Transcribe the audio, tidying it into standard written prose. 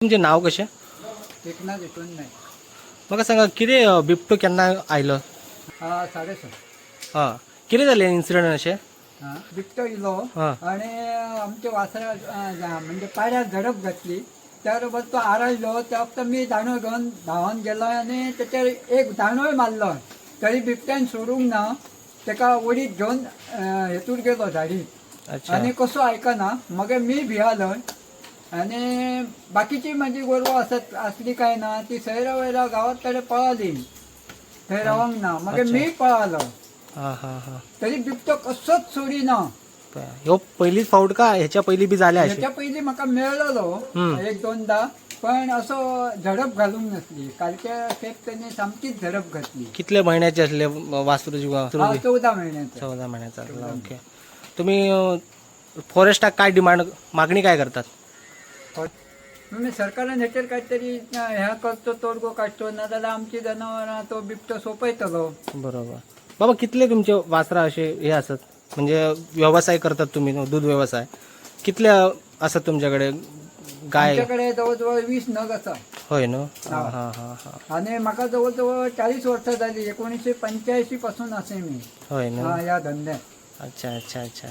तुमचे नाव कशें? एकनाथ यशवंत नायक. म्हाका सांगा कितें बिबटो केन्ना आयलो? 6:30. हां कितें जालें इन्सिडंट अशें? बिबटो इलो हां आणि आमच्या वासरा म्हणजे पाड्यात झडप घातली. त्याबरोबर तो आरळलो. त्या वक्त मी दांडो घेऊन धांवन गेलो आणि त्याच्यावर एक दांडोय मारलो. तरी बिबट्यान सोडूंक ना. त्याका वडीत घेऊन हेतूर गेलो झाडीत. अच्छा आणि कसो आयकना. मग मी भियालो आणि बाकीची माझी गोरवां असत असली काय ना ती सैरा वैरा गावात कडे पळाली. थंय रावंक ना. मग अच्छा. मी पळालो. हां हां हां तरी बिबटो कसोच सोडिना. ह्यो पहिलीच फावट का ह्याच्या पहिली बी जाल्या अशें? याच्या पयली म्हाका मेळलेलो एक दोनदा. पण असो झडप घालूंक नसली. कालच्या खेप त्याने सामकीच झडप घातली. कितले महिन्याचे असले वासरू? 14 महिन्याचा. 14 महिन्याचा असला. ओके. तुम्ही फॉरेस्टाक काय डिमांड मागणी काय करतात? मी सरकारान हेचेर काहीतरी ह्या करतो तोडगो काडचो. नाजाल्यार आमची जनावरां तो बिबटो सोंपयतलो. बरोबर. बाबा कितले तुमचे वासरा असे हे असत म्हणजे व्यवसाय करतात तुम्ही दूध व्यवसाय? कितले असत तुमच्याकडे गाय? आमच्याकडे जवळजवळ 20 नग असा. होय नो. हां हां हां हां. आणि म्हाका जवळजवळ 40 वर्सां जाली. 1985 पासून असे मी होय नो. या धंद्यात. अच्छा अच्छा अच्छा.